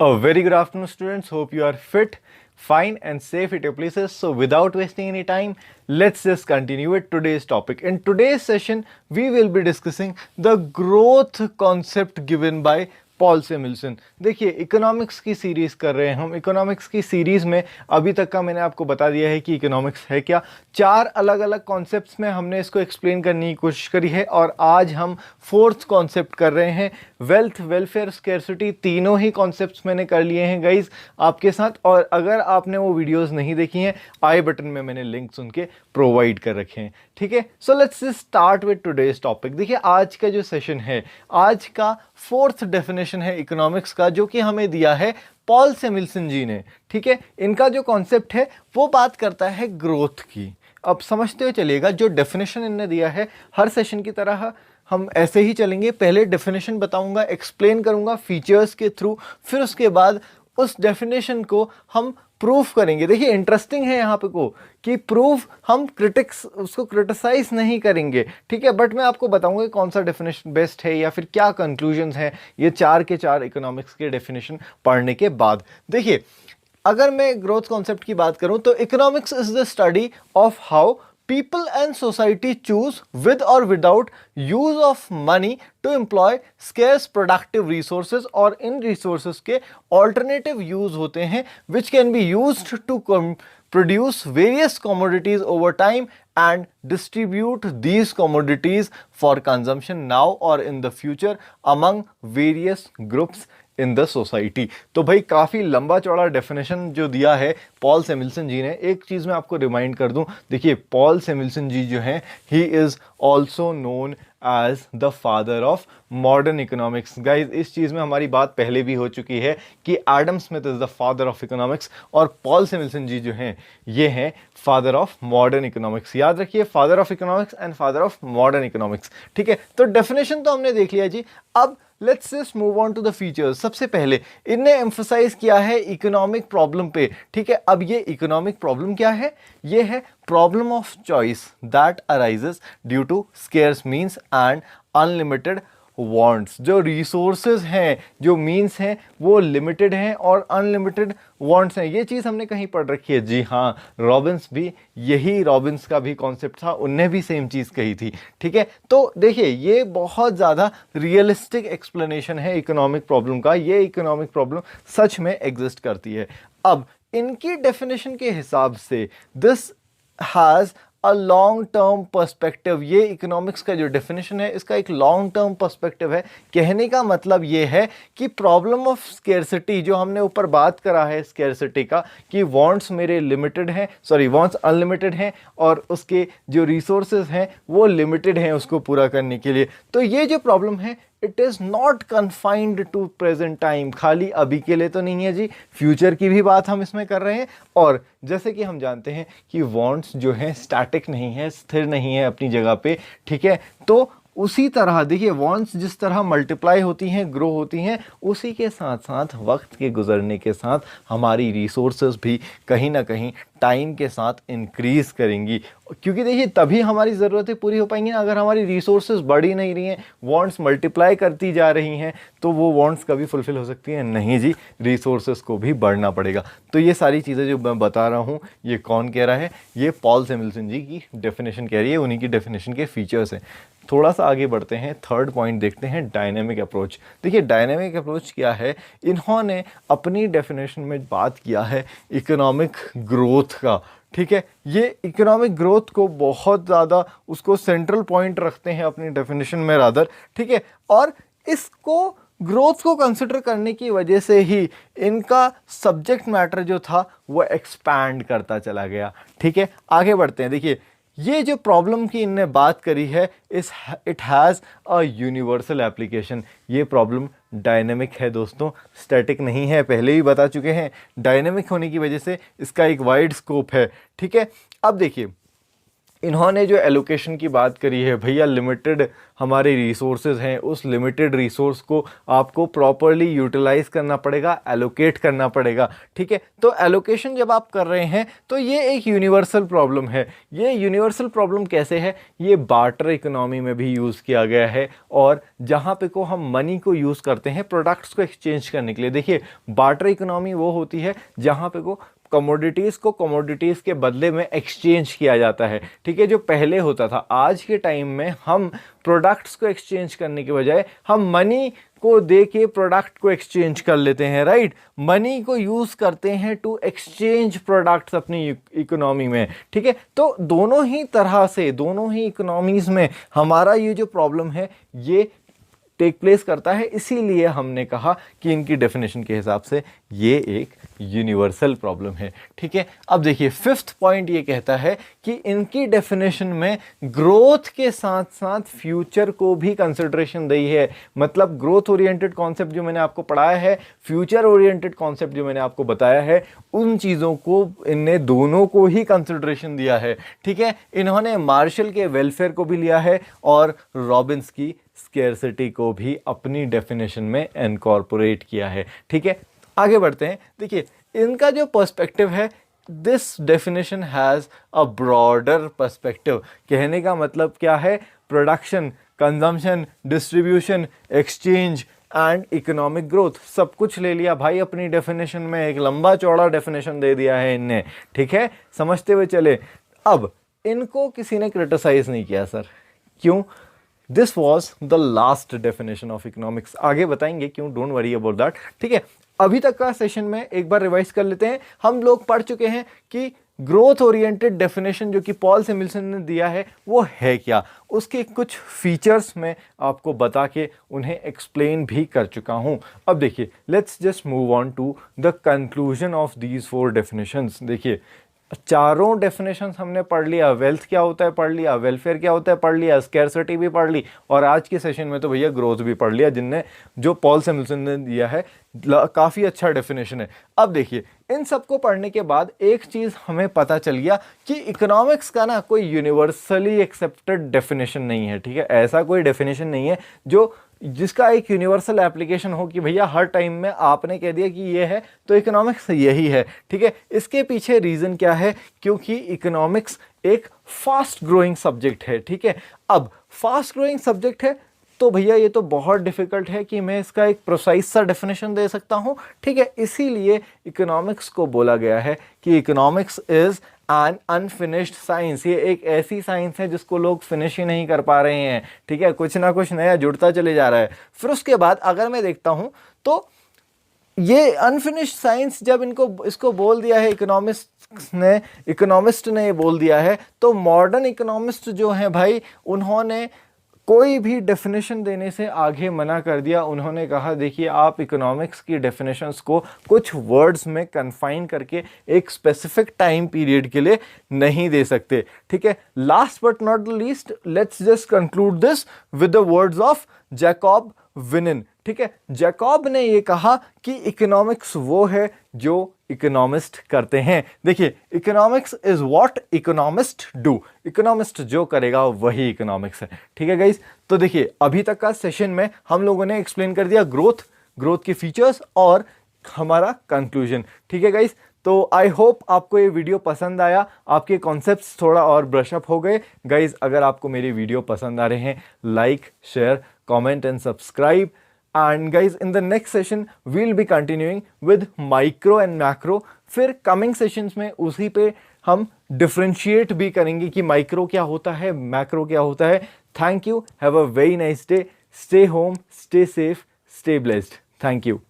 A very good afternoon, students. Hope you are fit, fine, and safe at your places. So, without wasting any time, let's just continue with today's topic. In today's session, we will be discussing the growth concept given by Paul Samuelson. देखिए, economics की series कर रहे हैं हम। Economics की series में अभी तक का मैंने आपको बता दिया है कि इकोनॉमिक्स है क्या। चार अलग अलग कॉन्सेप्ट्स में हमने इसको एक्सप्लेन करने की कोशिश करी है और आज हम फोर्थ कॉन्सेप्ट कर रहे हैं, वेल्थ, वेलफेयर, स्कैर्सिटी। तीनों ही कॉन्सेप्ट्स मैंने कर लिए हैं गाइज आपके साथ। और अगर आपने वो वीडियोस नहीं देखी हैं, आई बटन में मैंने लिंक्स उनके प्रोवाइड कर रखे हैं, ठीक है। So let's start with today's topic. देखिए, आज का जो सेशन है, आज का फोर्थ डेफिनेशन है इकोनॉमिक्स का, जो कि हमें दिया है पॉल सेमिल्सन जी ने, ठीक है। इनका जो कॉन्सेप्ट है वो बात करता है ग्रोथ की। अब समझते हुए चलिएगा, जो डेफिनेशन इन्होंने दिया है, हर सेशन की तरह हम ऐसे ही चलेंगे। पहले डेफिनेशन बताऊंगा, एक्सप्लेन करूंगा फीचर्स के थ्रू, फिर उसके बाद उस डेफिनेशन को हम प्रूफ करेंगे। देखिए, इंटरेस्टिंग है यहाँ पे को कि प्रूफ हम उसको क्रिटिसाइज नहीं करेंगे, ठीक है, बट मैं आपको बताऊंगा कि कौन सा डेफिनेशन बेस्ट है या फिर क्या कंक्लूजन्स हैं ये चार के चार इकोनॉमिक्स के डेफिनेशन पढ़ने के बाद। देखिए, अगर मैं ग्रोथ कॉन्सेप्ट की बात करूं तो economics is the study of how people and society choose with or without use of money to employ scarce productive resources, और इन resources के alternative use होते हैं which can be used to produce various commodities over time and distribute these commodities for consumption now or in the future among various groups in the society. तो भाई, काफ़ी लंबा चौड़ा definition जो दिया है पॉल सेमिल्सन जी ने। एक चीज़ मैं आपको रिमाइंड कर दूं, देखिए, पॉल सेमिल्सन जी जो हैं, he is also known as the father of modern economics. Guys, इस चीज़ में हमारी बात पहले भी हो चुकी है कि Adam Smith is the father of economics और पॉल सेमिल्सन जी जो हैं ये हैं फादर ऑफ मॉडर्न इकोनॉमिक्स। याद रखिए, father of economics and father of modern economics, ठीक है। तो डेफिनेशन तो हमने देख लिया जी। अब let's just move on to the features. सबसे पहले इनने एम्फसाइज किया है इकोनॉमिक प्रॉब्लम पे, ठीक है। अब ये इकोनॉमिक प्रॉब्लम क्या है? ये है problem of choice that arises due to scarce means and unlimited wants. जो रिसोर्सेज हैं, जो मीन्स हैं, वो लिमिटेड हैं और अनलिमिटेड वांट्स हैं। ये चीज़ हमने कहीं पढ़ रखी है। जी हाँ, रॉबिन्स भी, यही रॉबिन्स का भी कॉन्सेप्ट था, उनने भी सेम चीज़ कही थी, ठीक है। तो देखिए, ये बहुत ज़्यादा रियलिस्टिक एक्सप्लेनेशन है इकोनॉमिक प्रॉब्लम का। ये इकोनॉमिक प्रॉब्लम सच में एग्जिस्ट करती है। अब इनकी डेफिनेशन के हिसाब से this has a long term perspective. ये इकोनॉमिक्स का जो डेफिनेशन है, इसका एक लॉन्ग टर्म पर्सपेक्टिव है। कहने का मतलब ये है कि प्रॉब्लम ऑफ स्केर्सिटी, जो हमने ऊपर बात करा है स्केर्सिटी का, कि वांट्स मेरे लिमिटेड हैं, वांट्स अनलिमिटेड हैं और उसके जो रिसोर्सेज हैं वो लिमिटेड हैं उसको पूरा करने के लिए। तो ये जो प्रॉब्लम है, it is not confined to present time. खाली अभी के लिए तो नहीं है जी, फ्यूचर की भी बात हम इसमें कर रहे हैं। और जैसे कि हम जानते हैं कि वांट्स जो है स्टैटिक नहीं है, स्थिर नहीं है अपनी जगह पे, ठीक है। तो उसी तरह देखिए, वांट्स जिस तरह मल्टीप्लाई होती हैं, ग्रो होती हैं, उसी के साथ साथ वक्त के गुजरने के साथ हमारी रिसोर्सेज भी कहीं ना कहीं टाइम के साथ इंक्रीज करेंगी। क्योंकि देखिए, तभी हमारी ज़रूरतें पूरी हो पाएंगी ना। अगर हमारी रिसोर्सेज बढ़ ही नहीं रही हैं, वांट्स मल्टीप्लाई करती जा रही हैं, तो वो वांट्स कभी फुलफिल हो सकती हैं? नहीं जी, रिसोर्सेज को भी बढ़ना पड़ेगा। तो ये सारी चीज़ें जो मैं बता रहा हूँ, ये कौन कह रहा है? ये पॉल सेमिल्सन जी की डेफिनेशन कह रही है, उन्हीं की डेफिनेशन के फीचर्स हैं। थोड़ा सा आगे बढ़ते हैं, थर्ड पॉइंट देखते हैं, डायनेमिक अप्रोच। देखिए, डायनेमिक अप्रोच क्या है? इन्होंने अपनी डेफिनेशन में बात किया है इकोनॉमिक ग्रोथ का, ठीक है। ये इकोनॉमिक ग्रोथ को बहुत ज़्यादा उसको सेंट्रल पॉइंट रखते हैं अपनी डेफिनेशन में रादर, ठीक है। और इसको ग्रोथ को कंसिडर करने की वजह से ही इनका सब्जेक्ट मैटर जो था वो एक्सपैंड करता चला गया, ठीक है। आगे बढ़ते हैं। देखिए, ये जो प्रॉब्लम की इनने बात करी है, it has a universal application. ये प्रॉब्लम डायनेमिक है दोस्तों, स्टैटिक नहीं है, पहले ही बता चुके हैं। डायनेमिक होने की वजह से इसका एक वाइड स्कोप है, ठीक है। अब देखिए, इन्होंने जो एलोकेशन की बात करी है, भैया लिमिटेड हमारे रिसोर्सेज हैं, उस लिमिटेड रिसोर्स को आपको प्रॉपरली यूटिलाइज करना पड़ेगा, एलोकेट करना पड़ेगा, ठीक है। तो एलोकेशन जब आप कर रहे हैं तो ये एक यूनिवर्सल प्रॉब्लम है। ये यूनिवर्सल प्रॉब्लम कैसे है? ये बार्टर इकोनॉमी में भी यूज़ किया गया है, और जहाँ पे को हम मनी को यूज़ करते हैं प्रोडक्ट्स को एक्सचेंज करने के लिए। देखिए, बार्टर इकोनॉमी वो होती है जहाँ पे को कमोडिटीज़ को कमोडिटीज़ के बदले में एक्सचेंज किया जाता है, ठीक है। जो पहले होता था, आज के टाइम में हम प्रोडक्ट्स को एक्सचेंज करने के बजाय हम मनी को दे के प्रोडक्ट को एक्सचेंज कर लेते हैं, राइट। मनी को यूज़ करते हैं टू एक्सचेंज प्रोडक्ट्स अपनी इकोनॉमी में, ठीक है। तो दोनों ही तरह से, दोनों ही इकोनॉमीज़ में हमारा ये जो प्रॉब्लम है ये टेक प्लेस करता है। इसीलिए हमने कहा कि इनकी डेफिनेशन के हिसाब से ये एक यूनिवर्सल प्रॉब्लम है, ठीक है। अब देखिए, फिफ्थ पॉइंट ये कहता है कि इनकी डेफिनेशन में ग्रोथ के साथ साथ फ्यूचर को भी कंसिडरेशन दी है। मतलब ग्रोथ ओरिएंटेड कॉन्सेप्ट जो मैंने आपको पढ़ाया है, फ्यूचर ओरिएंटेड कॉन्सेप्ट जो मैंने आपको बताया है, उन चीज़ों को इनने दोनों को ही कंसिडरेशन दिया है, ठीक है। इन्होंने मार्शल के वेलफेयर को भी लिया है और रॉबिन्स की स्केर्सिटी को भी अपनी डेफिनेशन में इनकॉर्पोरेट किया है, ठीक है। आगे बढ़ते हैं। देखिए, इनका जो पर्सपेक्टिव है, this definition has a broader perspective. कहने का मतलब क्या है? Production, consumption, distribution, exchange and economic growth, सब कुछ ले लिया भाई अपनी डेफिनेशन में। एक लंबा चौड़ा डेफिनेशन दे दिया है इनने, ठीक है। समझते हुए चले। अब इनको किसी ने क्रिटिसाइज नहीं किया सर, क्यों? This was the last definition of economics. आगे बताएंगे क्यों, डोंट वरी अबाउट दैट, ठीक है। अभी तक का सेशन में एक बार रिवाइज कर लेते हैं। हम लोग पढ़ चुके हैं कि ग्रोथ ओरिएंटेड डेफिनेशन जो कि पॉल सेमिल्सन ने दिया है वो है क्या, उसके कुछ फीचर्स में आपको बता के उन्हें एक्सप्लेन भी कर चुका हूं। अब देखिए, let's just move on to the conclusion of these four definitions. देखिए, चारों डेफिनेशंस हमने पढ़ लिया। वेल्थ क्या होता है पढ़ लिया, वेलफेयर क्या होता है पढ़ लिया, स्कैर्सिटी भी पढ़ ली, और आज के सेशन में तो भैया ग्रोथ भी पढ़ लिया, जिनने जो पॉल सेमिल्सन ने दिया है। काफ़ी अच्छा डेफिनेशन है। अब देखिए, इन सबको पढ़ने के बाद एक चीज़ हमें पता चल गया कि इकोनॉमिक्स का ना कोई यूनिवर्सली एक्सेप्टेड डेफिनेशन नहीं है, ठीक है। ऐसा कोई डेफिनेशन नहीं है जिसका एक यूनिवर्सल एप्लीकेशन हो कि भैया हर टाइम में आपने कह दिया कि ये है तो इकोनॉमिक्स यही है, ठीक है। इसके पीछे रीज़न क्या है? क्योंकि इकोनॉमिक्स एक फास्ट ग्रोइंग सब्जेक्ट है, ठीक है। अब फास्ट ग्रोइंग सब्जेक्ट है तो भैया ये तो बहुत डिफिकल्ट है कि मैं इसका एक प्रोसाइज सा डेफिनेशन दे सकता हूँ, ठीक है। इसीलिए इकोनॉमिक्स को बोला गया है कि economics is an unfinished science. ये एक ऐसी साइंस है जिसको लोग फिनिश ही नहीं कर पा रहे हैं, ठीक है। कुछ ना कुछ नया जुड़ता चले जा रहा है। फिर उसके बाद अगर मैं देखता हूँ तो ये अनफिनिश्ड साइंस जब इसको बोल दिया है इकोनॉमिस्ट ने ये बोल दिया है, तो मॉडर्न इकोनॉमिस्ट जो हैं भाई, उन्होंने कोई भी डेफिनेशन देने से आगे मना कर दिया। उन्होंने कहा देखिए, आप इकोनॉमिक्स की डेफिनेशंस को कुछ वर्ड्स में कन्फाइन करके एक स्पेसिफिक टाइम पीरियड के लिए नहीं दे सकते, ठीक है। Last but not the least, let's just conclude this with the words of Jacob Viner, ठीक है। जैकब ने ये कहा कि इकोनॉमिक्स वो है जो इकोनॉमिस्ट करते हैं। देखिए, economics is what economist do. Economist जो करेगा वही इकोनॉमिक्स है, ठीक है गाइस। तो देखिए, अभी तक का सेशन में हम लोगों ने एक्सप्लेन कर दिया ग्रोथ के फीचर्स और हमारा कंक्लूजन, ठीक है गाइस। तो आई होप आपको ये वीडियो पसंद आया, आपके कॉन्सेप्ट्स थोड़ा और ब्रशअप हो गए। गाइस, अगर आपको मेरी वीडियो पसंद आ रहे हैं, like, share, comment and subscribe. And guys, in the next session we'll be continuing with micro and macro. फिर coming sessions में उसी पे हम differentiate भी करेंगे कि micro क्या होता है, macro क्या होता है। Thank you. Have a very nice day. Stay home, stay safe, stay blessed. Thank you.